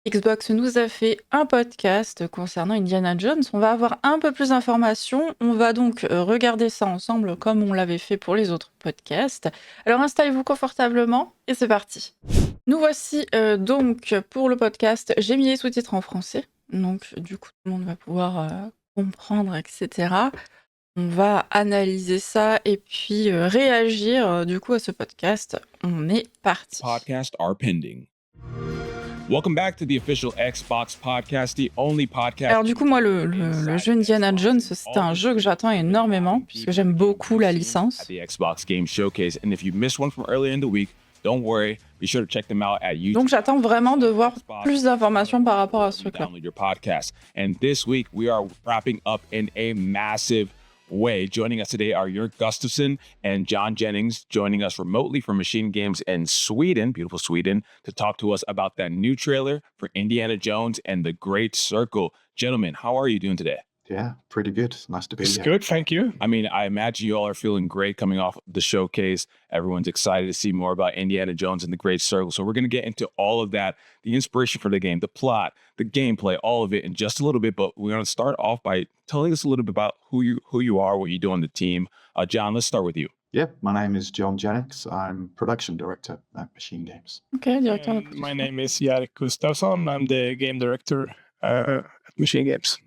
Xbox nous a fait un podcast concernant Indiana Jones. On va avoir un peu plus d'informations. On va donc regarder ça ensemble comme on l'avait fait pour les autres podcasts. Alors installez-vous confortablement et c'est parti. Nous voici donc pour le podcast. J'ai mis les sous-titres en français. Donc du coup tout le monde va pouvoir comprendre, etc. On va analyser ça et puis réagir du coup à ce podcast. On est parti. Podcasts are pending. Welcome back to the official Xbox podcast, the only podcast. Alors du coup, moi, le jeu Indiana Jones, c'est un jeu que j'attends énormément, puisque j'aime beaucoup la licence. At the Xbox Game Showcase, and if you missed one from earlier in the week, don't worry, be sure to check them out at YouTube. Donc j'attends vraiment de voir plus d'informations par rapport à ce truc-là. Download your podcast. And this week, we are wrapping up in a massive way. Joining us today are Jörg Gustafsson and John Jennings, joining us remotely from Machine Games in Sweden, beautiful Sweden, to talk to us about that new trailer for Indiana Jones and the Great Circle. Gentlemen, how are you doing today? Yeah, pretty good. Nice to be here. It's good, thank you. I mean, I imagine you all are feeling great coming off the showcase. Everyone's excited to see more about Indiana Jones and the Great Circle. So we're going to get into all of that, the inspiration for the game, the plot, the gameplay, all of it in just a little bit. But we're going to start off by telling us a little bit about who you are, what you do on the team. John, let's start with you. Yeah, my name is John Jennings. I'm production director at Machine Games. Ok, directeur de And my name is Jörg Gustafsson. I'm the game director at Machine Games.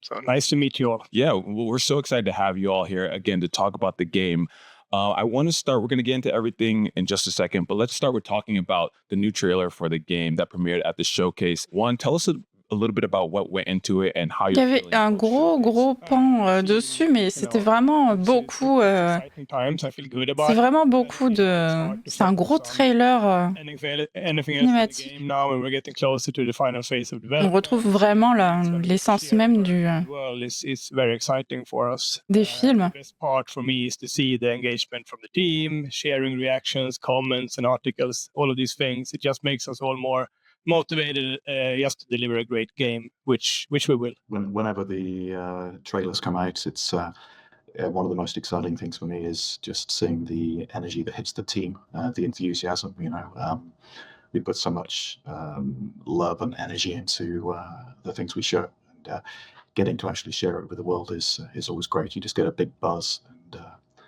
So nice to meet you all. Yeah, well, we're so excited to have you all here again to talk about the game. I want to start, we're going to get into everything in just a second, but let's start with talking about the new trailer for the game that premiered at the showcase. One, tell us a little bit about what went into it and how Il you're y avait feeling. un gros pan dessus, mais c'était vraiment beaucoup. Exciting times. I feel good about C'est it. vraiment beaucoup de. C'est un gros trailer. Anything else in the cinématique. game now, and we're getting closer to the final phase of On development. retrouve vraiment l'essence même The world is very exciting for us. des films. The best part for me is to see the engagement from the team, sharing reactions, comments, and articles. All of these things. It just makes us all more motivated just to deliver a great game, which we will. Whenever the trailers come out, it's one of the most exciting things for me is just seeing the energy that hits the team, the enthusiasm. We put so much love and energy into the things we show, and getting to actually share it with the world is always great. You just get a big buzz and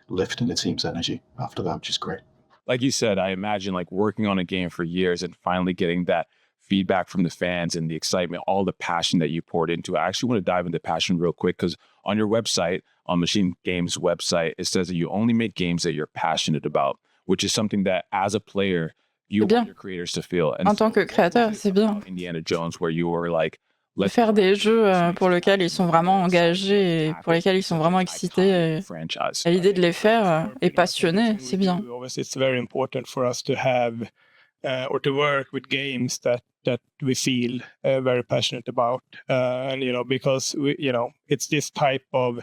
lift in the team's energy after that, which is great. Like you said, I imagine like working on a game for years and finally getting that feedback from the fans and the excitement, all the passion that you poured into it. I actually want to dive into passion real quick because on your website, on Machine Games website, it says that you only make games that you're passionate about, which is something that as a player, you C'est bien. want your creators to feel. And En tant que créateur, c'est bien. Indiana Jones, where you were like, De faire des jeux pour lesquels ils sont vraiment engagés et pour lesquels ils sont vraiment excités. franchise. Et l'idée de les faire et passionnés, c'est bien. Obviously, it's very important for us to have or to work with games that we feel very passionate about, and because it's this type of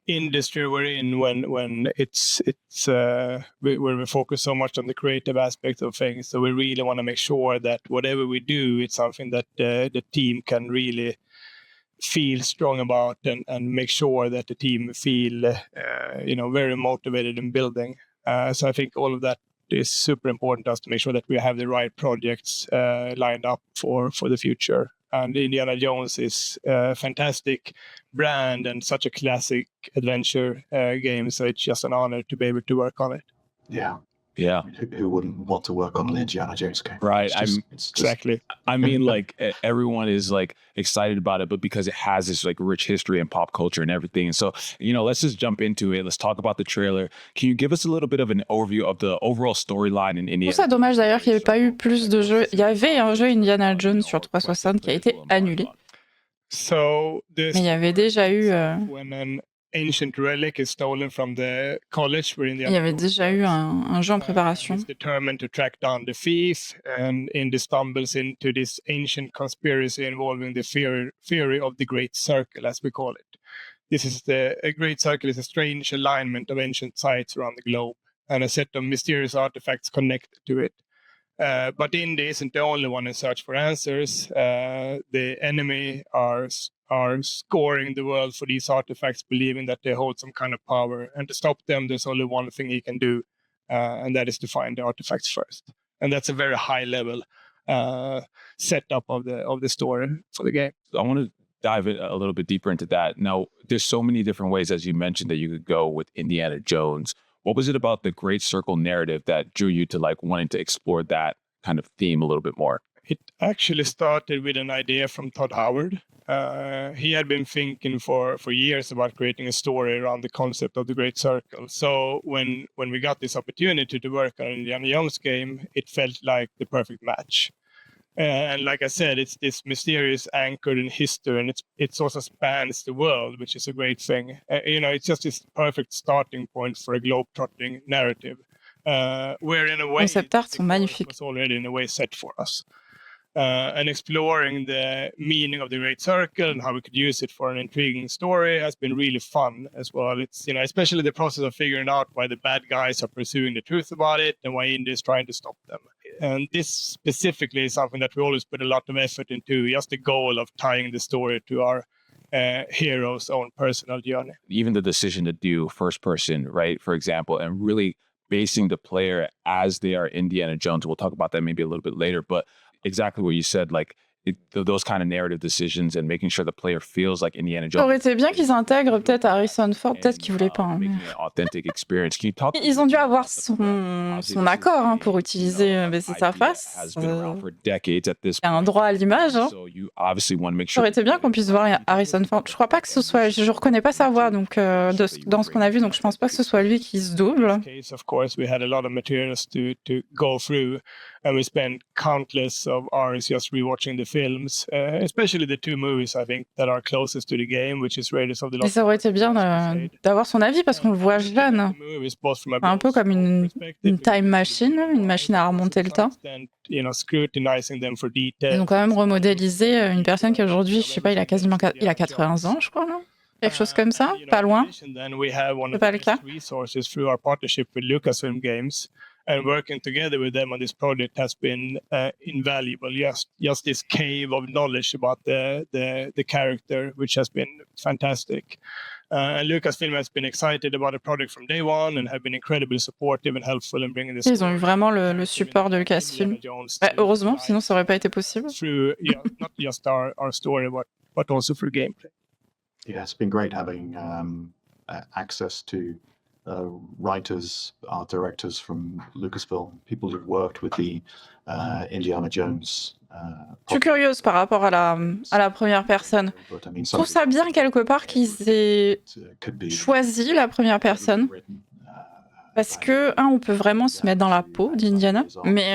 industry we're in when it's where we focus so much on the creative aspects of things. So we really want to make sure that whatever we do, it's something that the team can really feel strong about and make sure that the team feel very motivated in building. So I think all of that is super important to us to make sure that we have the right projects lined up for the future. And Indiana Jones is a fantastic brand and such a classic adventure game. So it's just an honor to be able to work on it. Yeah. Yeah. I mean, who wouldn't want to work on an Indiana Jones game? Right. It's just, Exactly. I mean, like everyone is like excited about it, but because it has this like rich history and pop culture and everything. And so, let's just jump into it. Let's talk about the trailer. Can you give us a little bit of an overview of the overall storyline in Je Indiana? trouve ça dommage d'ailleurs qu'il n'y ait pas eu plus de jeux. Il y avait un jeu Indiana Jones sur 360 qui a été annulé. So Mais il y avait déjà eu, when an ancient relic is stolen from the college where il y avait déjà eu un jeu en préparation. is determined to track down the thief, and Indy stumbles into this ancient conspiracy involving the theory of the Great Circle, as we call it. This is a Great Circle is a strange alignment of ancient sites around the globe, and a set of mysterious artifacts connected to it. But Indy isn't the only one in search for answers. The enemy are scoring the world for these artifacts, believing that they hold some kind of power. And to stop them, there's only one thing he can do, and that is to find the artifacts first. And that's a very high level setup of the story for the game. I want to dive a little bit deeper into that. Now, there's so many different ways, as you mentioned, that you could go with Indiana Jones. What was it about the Great Circle narrative that drew you to like wanting to explore that kind of theme a little bit more? It actually started with an idea from Todd Howard. He had been thinking for years about creating a story around the concept of the Great Circle. So when we got this opportunity to work on Indiana Jones game, it felt like the perfect match. And like I said, it's this mysterious anchored in history, and it also spans the world, which is a great thing. It's just this perfect starting point for a globe-trotting narrative, where in a way Concept art the sont course magnifiques. was already in a way set for us. And exploring the meaning of the Great Circle and how we could use it for an intriguing story has been really fun as well. It's, especially the process of figuring out why the bad guys are pursuing the truth about it and why India is trying to stop them. And this specifically is something that we always put a lot of effort into, just the goal of tying the story to our hero's own personal journey. Even the decision to do first person, right, for example, and really basing the player as they are Indiana Jones. We'll talk about that maybe a little bit later, but exactly what you said, like those kind of narrative decisions and making sure the player feels like Indiana Jones. Ça aurait été bien qu'ils intègrent peut-être Harrison Ford, peut-être qu'ils voulaient pas. Hein, mais... Making an authentic experience. Can you talk Ils ont dû avoir son accord pour utiliser c'est sa face. Has been around for decades at this Il y a un droit à l'image. Hein. So you obviously want to make Ça sure. aurait été bien qu'on puisse voir Harrison Ford. Je crois pas que ce soit. Je reconnais pas sa voix donc dans ce qu'on a vu, donc je pense pas que ce soit lui qui se double. In this case, of course, we had a lot of materials to go through, and we spent countless of hours just rewatching the films, especially the two movies I think that are closest to the game, which is Raiders of the Et Lost ça aurait été bien d'avoir son avis parce qu'on le voit jeune. Un peu comme une time machine, une machine à remonter le temps. Ils ont quand même remodélisé une personne qui aujourd'hui, je sais pas, il a 80 ans, je crois, non? Quelque chose comme ça, pas loin. C'est pas le cas. And working together with them on this project has been invaluable. Just this cave of knowledge about the character, which has been fantastic. And Lucasfilm has been excited about the project from day one and have been incredibly supportive and helpful in bringing this. Ils ont eu vraiment le support de Lucasfilm. Heureusement, sinon ça aurait pas été possible. Through not just our story, but also through gameplay. Yeah, it's been great having access to writers, art directors from Lucasfilm, people who've worked with the Indiana Jones. Je suis curieuse par rapport à la première personne. Je trouve ça bien quelque part qu'ils aient choisi la première personne. Parce que, on peut vraiment se mettre dans la peau d'Indiana, mais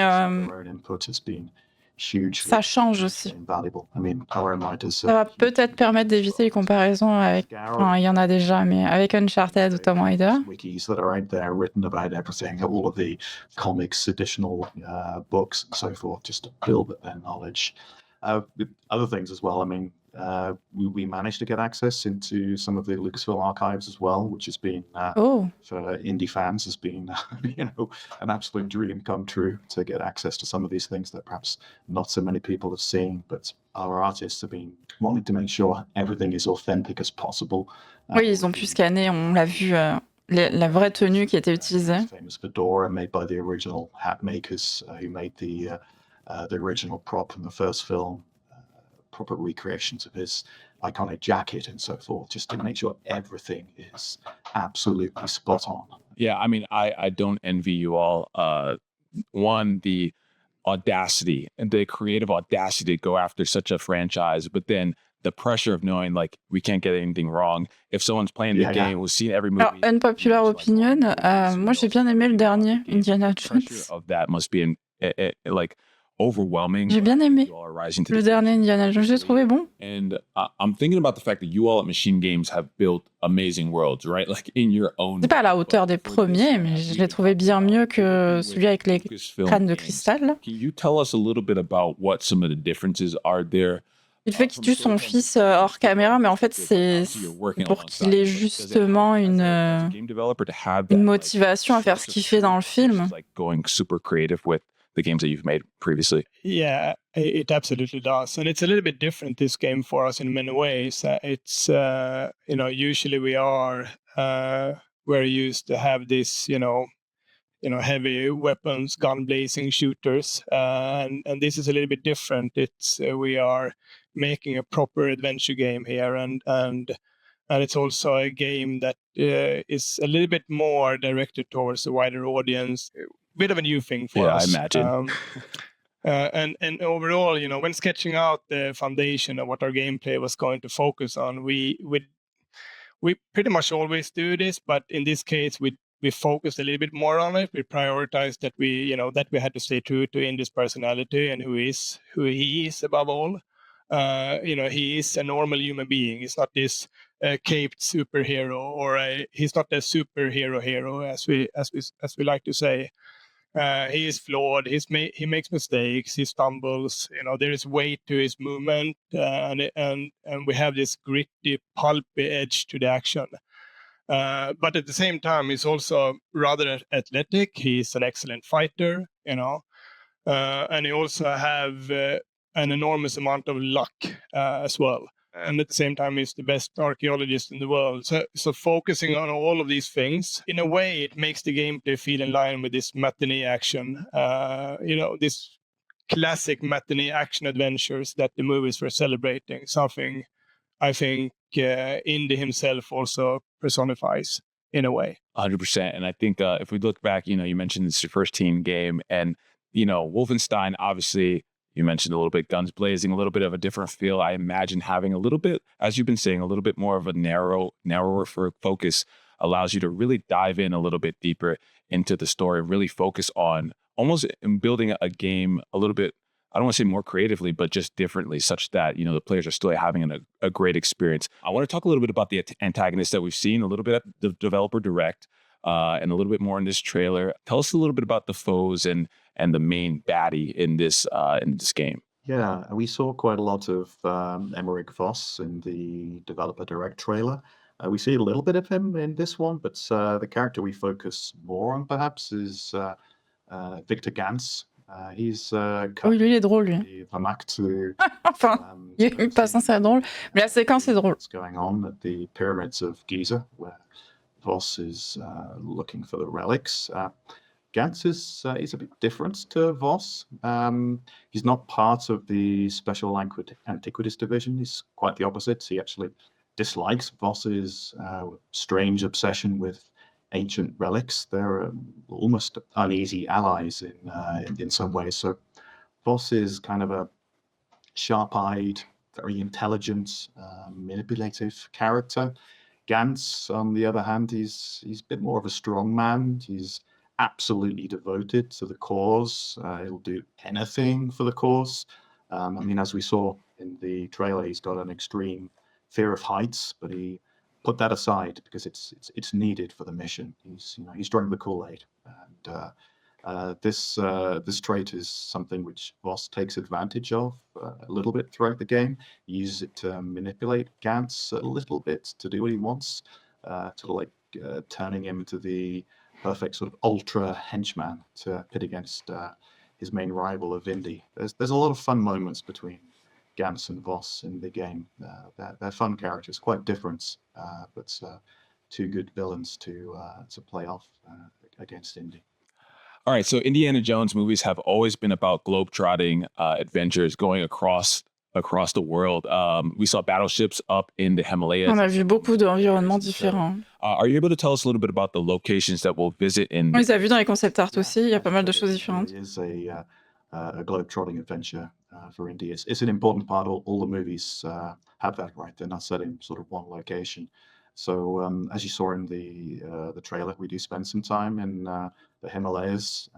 ça change aussi. Ça va peut-être permettre d'éviter les comparaisons avec, il y en a déjà, mais avec Uncharted ou Tomb Raider. Wikis that are out there written about everything, all of the comics, additional books and so forth, just to build their knowledge. Other things as well, I mean, we managed to get access into some of the Lucasfilm archives as well, which has been for indie fans has been an absolute dream come true to get access to some of these things that perhaps not so many people have seen, but our artists have been wanting to make sure everything is authentic as possible. Oui, ils ont pu scanner, on l'a vu, la vraie tenue qui était utilisée. Famous fedora made by the original hat makers who made the original prop from the first film. Proper recreations of his iconic jacket and so forth, just to make sure everything is absolutely spot on. Yeah, I mean, I don't envy you all. One, the audacity and the creative audacity to go after such a franchise, but then the pressure of knowing like we can't get anything wrong. If someone's playing the game, we'll see every movie. Alors, unpopular opinion, moi j'ai bien aimé le dernier, Indiana Jones. Of that must be like overwhelming. J'ai bien aimé le dernier Indiana Jones, je l'ai trouvé bon. And I'm thinking about the fact that you all at Machine Games have built amazing worlds, right? Like in your own. C'est pas à la hauteur des premiers, mais je l'ai trouvé bien mieux que celui avec les crânes de cristal. Can you tell us a little bit about what some of the differences are there? Il fait qu'il tue son fils hors caméra, mais en fait, c'est pour qu'il ait justement une motivation à faire ce qu'il fait dans le film. Going super creative with the games that you've made previously. Yeah, it absolutely does. And it's a little bit different, this game, for us in many ways. It's, usually we're used to have this, heavy weapons, gun blazing shooters, and this is a little bit different. It's we are making a proper adventure game here, and it's also a game that is a little bit more directed towards a wider audience. Bit of a new thing for us. I imagine. And overall, when sketching out the foundation of what our gameplay was going to focus on, we pretty much always do this, but in this case, we focused a little bit more on it. We prioritized that we had to stay true to Indy's personality and who he is above all. He is a normal human being. He's not this caped superhero, or he's not a superhero hero, as we like to say. He is flawed. He makes mistakes. He stumbles. There is weight to his movement, and we have this gritty, pulpy edge to the action. But at the same time, he's also rather athletic. He's an excellent fighter, and he also have an enormous amount of luck as well. And at the same time, he's the best archaeologist in the world. So focusing on all of these things, in a way, it makes the gameplay feel in line with this matinee action, this classic matinee action adventures that the movies were celebrating. Something I think Indy himself also personifies in a way. 100%. And I think if we look back, you mentioned it's your first team game, and Wolfenstein, obviously, you mentioned a little bit guns blazing, a little bit of a different feel. I imagine having a little bit, as you've been saying, a little bit more of a narrower focus allows you to really dive in a little bit deeper into the story, really focus on almost building a game a little bit, I don't want to say more creatively, but just differently, such that, the players are still having a great experience. I want to talk a little bit about the antagonists that we've seen, a little bit at the developer direct, and a little bit more in this trailer. Tell us a little bit about the foes and the main baddie in this game. Yeah, we saw quite a lot of Emmerich Voss in the developer direct trailer. We see a little bit of him in this one, but the character we focus more on perhaps is Victor Gantz. He's Oui, lui, il est drôle, lui. Enfin, il est pas censé être drôle, mais la séquence est drôle. What's going on at the pyramids of Giza, where Voss is looking for the relics. Gantz is a bit different to Voss. He's not part of the Special Antiquities division. He's quite the opposite. He actually dislikes Voss's strange obsession with ancient relics. They're almost uneasy allies in some ways. So Voss is kind of a sharp-eyed, very intelligent, manipulative character. Gantz, on the other hand, he's a bit more of a strong man. He's absolutely devoted to the cause. He'll do anything for the cause. As we saw in the trailer, he's got an extreme fear of heights, but he put that aside because it's needed for the mission. He's drunk the Kool-Aid, and this trait is something which Voss takes advantage of a little bit throughout the game. He uses it to manipulate Gantz a little bit to do what he wants, turning him into the perfect sort of ultra henchman to pit against his main rival of Indy. There's a lot of fun moments between Gantz and Voss in the game. They're fun characters, quite different, but two good villains to play off against Indy. All right, so Indiana Jones movies have always been about globe-trotting adventures going across the world. We saw battleships up in the Himalayas. On a vu beaucoup d'environnements différents. Are you able to tell us a little bit about the locations that we'll visit in? On les a vus dans les concept art aussi, il y a pas mal de choses différentes. It is a globe-trotting adventure for Indy. It's an important part. All the movies have that, right? They're not set in sort of one location. So as you saw in the trailer, we do spend some time in the Himalayas.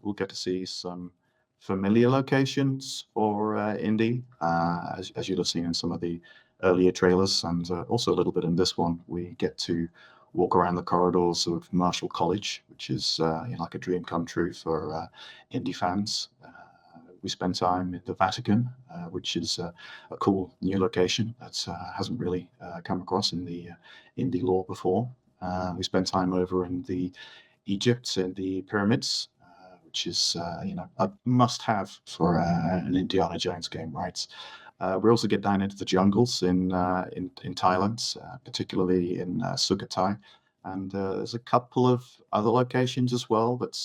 We'll get to see some familiar locations for Indy, as you'd have seen in some of the earlier trailers, and also a little bit in this one. We get to walk around the corridors of Marshall College, which is like a dream come true for Indy fans. We spend time in the Vatican, which is a cool new location that hasn't really come across in the Indy lore before. We spend time over in the Egypt and the pyramids, which is a must-have for an Indiana Jones game, right? We also get down into the jungles in Thailand, particularly in Sukhothai, And there's a couple of other locations as well, but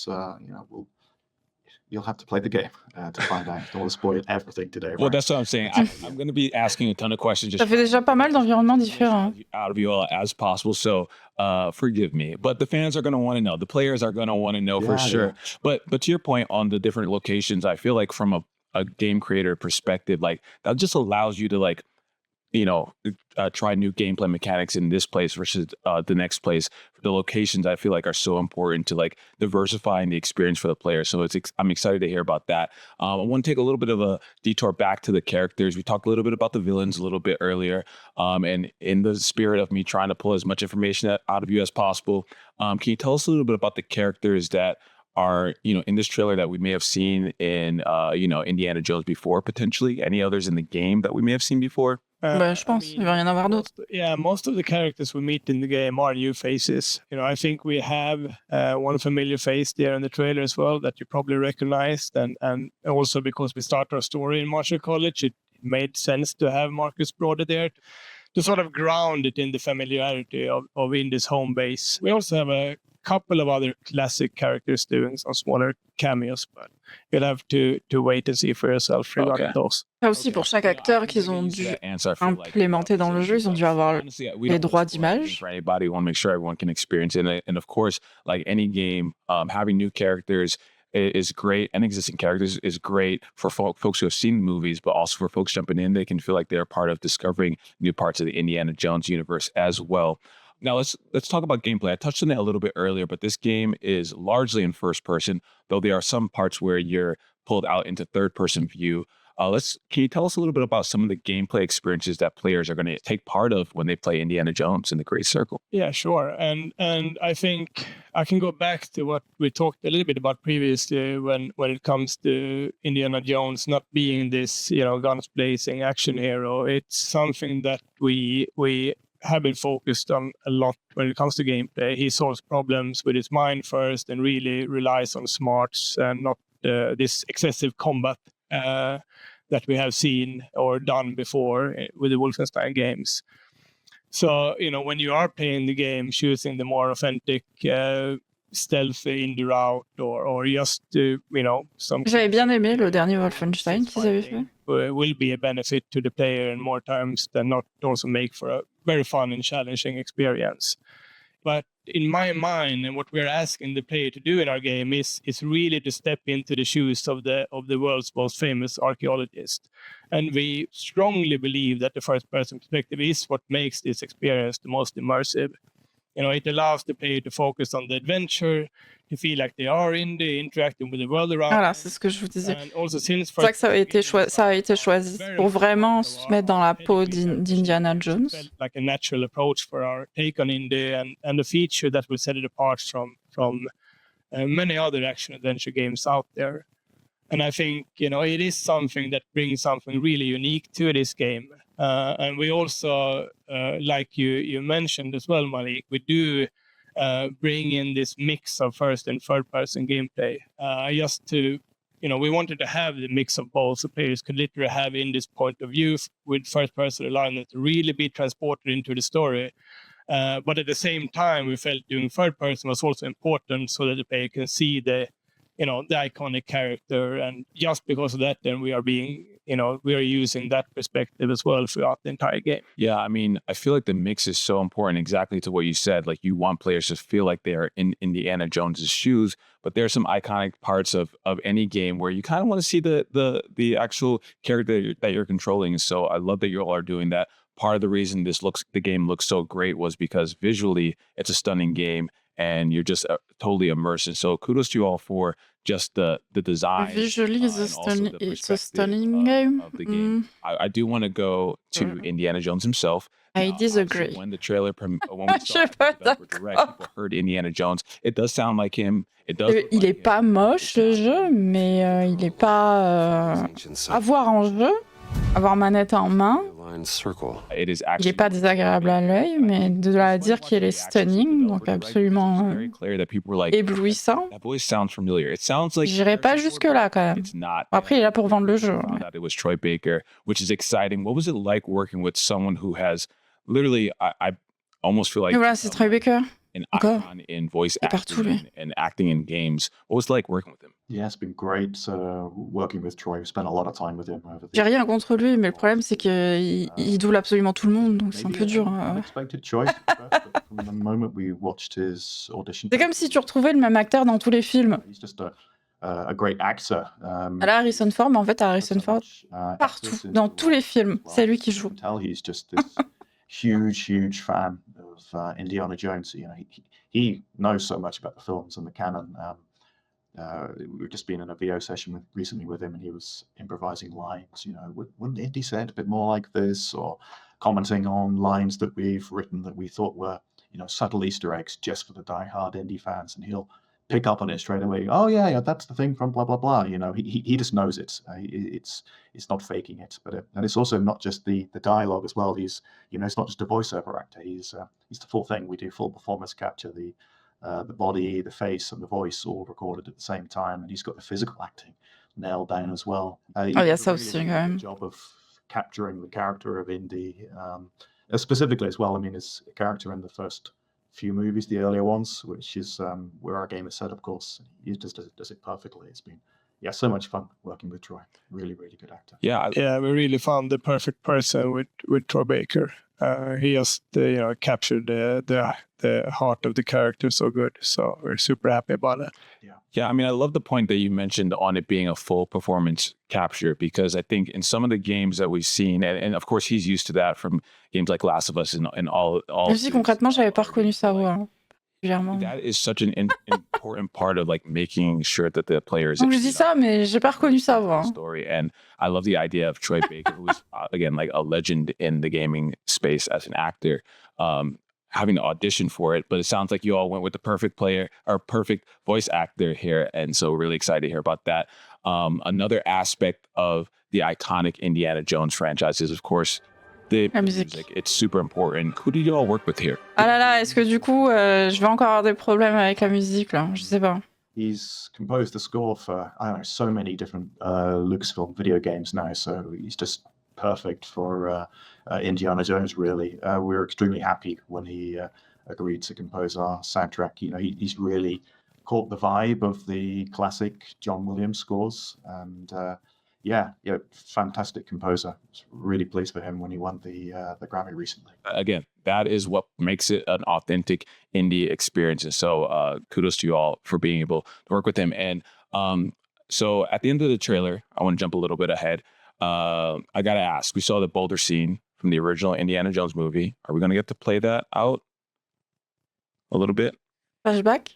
you'll have to play the game to find out. Don't want to spoil everything today. Well, Right? that's what I'm saying. I'm going to be asking a ton of questions. Ça fait déjà pas mal d'environnements différents. Out of you all as possible. So forgive me. But the fans are going to want to know. The players are going to want to know for sure. Yeah. But to your point on the different locations, I feel like from a game creator perspective, like that just allows you to like, try new gameplay mechanics in this place versus the next place. The locations I feel like are so important to like diversifying the experience for the player. So I'm excited to hear about that. I want to take a little bit of a detour back to the characters. We talked a little bit about the villains a little bit earlier. And in the spirit of me trying to pull as much information out of you as possible, can you tell us a little bit about the characters that are, in this trailer that we may have seen in, Indiana Jones before, potentially? Any others in the game that we may have seen before? Je pense, il va y en avoir d'autres. Yeah, most of the characters we meet in the game are new faces. I think we have one familiar face there in the trailer as well that you probably recognized. And also because we start our story in Marshall College, it made sense to have Marcus Brody there to sort of ground it in the familiarity of Indy's home base. We also have a couple of other classic characters doing some smaller cameos, but you'll have to wait and see for yourself regarding those. Là aussi, pour chaque acteur qu'ils ont dû implémenter dans le jeu, ils ont dû avoir les droits d'image. For anybody, we want to make sure everyone can experience it. And of course, like any game, having new characters is great, and existing characters is great for folks who have seen movies, but also for folks jumping in, they can feel like they're part of discovering new parts of the Indiana Jones universe as well. Now let's talk about gameplay. I touched on it a little bit earlier, but this game is largely in first person, though there are some parts where you're pulled out into third person view. Can you tell us a little bit about some of the gameplay experiences that players are going to take part of when they play Indiana Jones in the Great Circle? Yeah, sure. And I think I can go back to what we talked a little bit about previously when it comes to Indiana Jones not being this, guns blazing action hero. It's something that we have been focused on a lot when it comes to gameplay. He solves problems with his mind first and really relies on smarts and not this excessive combat that we have seen or done before with the Wolfenstein games. So, when you are playing the game, choosing the more authentic, stealthy indie route or just, some... J'avais bien aimé le dernier Wolfenstein qu'ils avaient fait. Will be a benefit to the player and more times than not also make for a very fun and challenging experience. But in my mind, and what we're asking the player to do in our game is really to step into the shoes of the world's most famous archaeologist. And we strongly believe that the first-person perspective is what makes this experience the most immersive. It allows the player to focus on the adventure, to feel like they are interacting with the world around. Voilà, c'est ce que je vous disais. C'est C'est ça que ça a été choisi pour vraiment se mettre dans la peau d'Indiana Jones. Like a natural approach for our take on Indy and a feature that will set it apart from many other action adventure games out there. And I think, it is something that brings something really unique to this game. And we also, like you mentioned as well, Malik, we do bring in this mix of first and third person gameplay just to, we wanted to have the mix of both, so players could literally have in this point of view with first person alignment to really be transported into the story. But at the same time, we felt doing third person was also important so that the player can see the iconic character. And just because of that, then we are using that perspective as well throughout the entire game. Yeah, I mean, I feel like the mix is so important, exactly to what you said. Like, you want players to feel like they are in Indiana Jones's shoes, but there's some iconic parts of any game where you kind of want to see the actual character that you're controlling. So I love that you all are doing that. Part of the reason the game looks so great was because visually it's a stunning game and you're just totally immersed. And so kudos to you all for just the design. Visually, it's a stunning game. Of the game. I do want to go to Indiana Jones himself. I disagree. When the trailer, when we started, people heard Indiana Jones. It does sound like him. It does. Il est pas moche le jeu, mais il est pas à voir en jeu, avoir manette en main. Il n'est pas désagréable à l'œil, mais de là à dire qu'il est stunning, donc absolument éblouissant, j'irai pas jusque-là quand même. Après, il est là pour vendre le jeu. That it was Troy Baker, which is exciting. What was it like working with someone who has literally, I almost feel like... Voilà, c'est Troy Baker. an Encore. icon in voice Il est partout, acting lui. and acting in games. What was it like working with him? Yeah, it's been great working with Troy. We spent a lot of time with him over J'ai the rien contre lui, mais le problème, c'est qu'il double absolument tout le monde, donc c'est un maybe peu dur. an unexpected choice at first, but from the moment we watched his audition C'est comme si tu retrouvais le même acteur dans tous les films. he's just a great actor. À la Harrison Ford, mais en fait, t'as Not Harrison so Ford much, partout, effort into dans the tous les role films. as well. C'est lui qui You joue. can tell he's just this huge fan of Indiana Jones. You know, he knows so much about the films and the canon. We've just been in a VO session recently with him, and he was improvising lines. You know, wouldn't Indy say it a bit more like this, or commenting on lines that we've written that we thought were, you know, subtle Easter eggs just for the die-hard Indy fans, and he'll pick up on it straight away. Oh yeah, that's the thing from blah blah blah. You know, he just knows it. It's not faking it, but and it's also not just the dialogue as well. He's, you know, it's not just a voiceover actor. He's the full thing. We do full performance capture, the body, the face, and the voice all recorded at the same time, and he's got the physical acting nailed down as well. He Oh, il y a does ça a aussi, really, quand really good même. job of capturing the character of Indy, specifically as well. I mean, his character in the first few movies, the earlier ones, which is where our game is set, of course. He just does it perfectly. It's been, yeah, so much fun working with Troy. Really, really good actor. Yeah, Yeah, we really found the perfect person with Troy Baker. He just captured the heart of the character so good. So we're super happy about it. Yeah, I mean, I love the point that you mentioned on it being a full performance capture, because I think in some of the games that we've seen, and of course he's used to that from games like Last of Us and all. Même si concrètement, j'avais pas reconnu sa voix, hein, particulièrement. That is such an important part of like making sure that the players. Donc je dis ça, mais j'ai pas reconnu sa voix. Hein. Story, and I love the idea of Troy Baker, who is again like a legend in the gaming space as an actor, having to audition for it. But it sounds like you all went with the perfect player or perfect voice actor here, and so really excited to hear about that. Another aspect of the iconic Indiana Jones franchise is, of course, the La musique. music. It's super important. Who did you all work with here? Ah là là, est-ce que du coup, je vais encore avoir des problèmes avec la musique, là? Je sais pas. He's composed the score for, I don't know, so many different Lucasfilm video games now, so he's just perfect for Indiana Jones, really. We were extremely happy when he agreed to compose our soundtrack. You know, he's really caught the vibe of the classic John Williams scores, and yeah, fantastic composer. I was really pleased for him when he won the Grammy recently. Again, that is what makes it an authentic indie experience. And so kudos to you all for being able to work with him. And so at the end of the trailer, I want to jump a little bit ahead. I got to ask, we saw the boulder scene from the original Indiana Jones movie. Are we going to get to play that out a little bit? Flashback?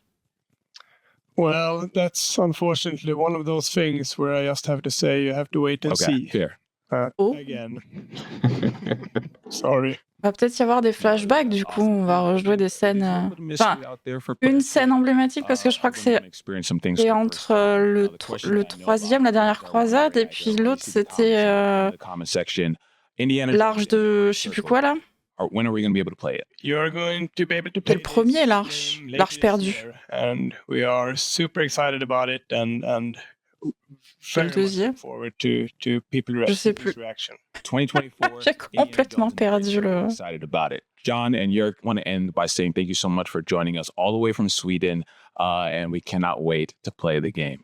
Well, that's unfortunately one of those things where I just have to say you have to wait and Okay, see. fair. Oh. Again. Sorry. Il va peut-être y avoir des flashbacks, du coup, on va rejouer des scènes. Enfin, une scène emblématique, parce que je crois que c'est entre le troisième, la dernière croisade, et puis l'autre, c'était l'arche de je sais plus quoi, là. When are we going to be able to play it? You're going to be able to C'est play le premier, this l'arche game later this perdue. year, and we are super excited about it and very much deuxième. look forward to people Je sais people's plus. reaction. 2024. J'ai complètement perdu le. Excited about it. John and Jörg, want to end by saying thank you so much for joining us all the way from Sweden, and we cannot wait to play the game.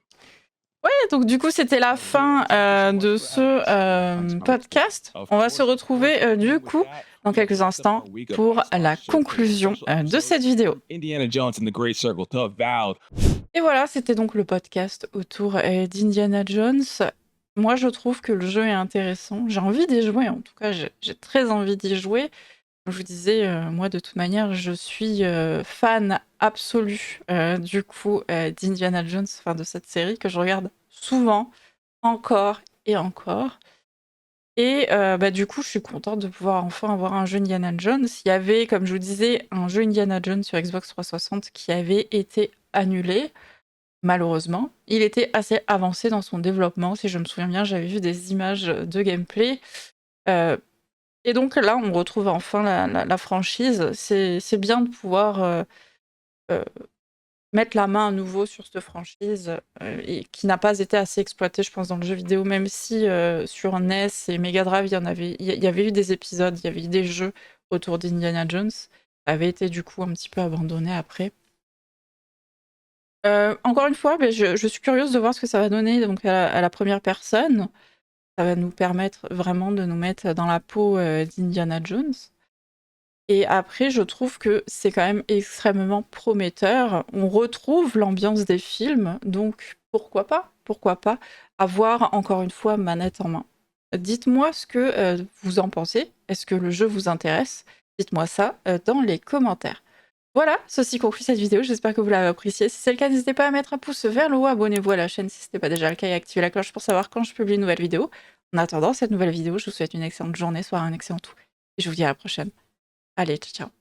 Ouais, donc du coup, c'était la fin de ce podcast. On va se retrouver du coup dans quelques instants pour la conclusion de cette vidéo. Indiana Jones and the Great Circle to Avowed. Et voilà, c'était donc le podcast autour d'Indiana Jones. Moi, je trouve que le jeu est intéressant. J'ai envie d'y jouer, en tout cas, j'ai très envie d'y jouer. Comme je vous disais, moi, de toute manière, je suis fan absolu du coup d'Indiana Jones, enfin de cette série que je regarde souvent, encore et encore. Et du coup, je suis contente de pouvoir enfin avoir un jeu Indiana Jones. Il y avait, comme je vous disais, un jeu Indiana Jones sur Xbox 360 qui avait été annulé, malheureusement. Il était assez avancé dans son développement, si je me souviens bien, j'avais vu des images de gameplay. Et donc là, on retrouve enfin la franchise. C'est bien de pouvoir mettre la main à nouveau sur cette franchise et qui n'a pas été assez exploitée, je pense, dans le jeu vidéo, même si sur NES et Mega Drive, il y avait eu des épisodes, il y avait eu des jeux autour d'Indiana Jones. Ça avait été du coup un petit peu abandonné après. Encore une fois, je suis curieuse de voir ce que ça va donner donc à la première personne. Ça va nous permettre vraiment de nous mettre dans la peau d'Indiana Jones. Et après, je trouve que c'est quand même extrêmement prometteur. On retrouve l'ambiance des films, donc pourquoi pas? Pourquoi pas avoir encore une fois manette en main? Dites-moi ce que vous en pensez. Est-ce que le jeu vous intéresse? Dites-moi ça dans les commentaires. Voilà, ceci conclut cette vidéo, j'espère que vous l'avez appréciée. Si c'est le cas, n'hésitez pas à mettre un pouce vers le haut, abonnez-vous à la chaîne si ce n'est pas déjà le cas et activez la cloche pour savoir quand je publie une nouvelle vidéo. En attendant cette nouvelle vidéo, je vous souhaite une excellente journée, soirée, un excellent tout. Et je vous dis à la prochaine. Allez, ciao, ciao.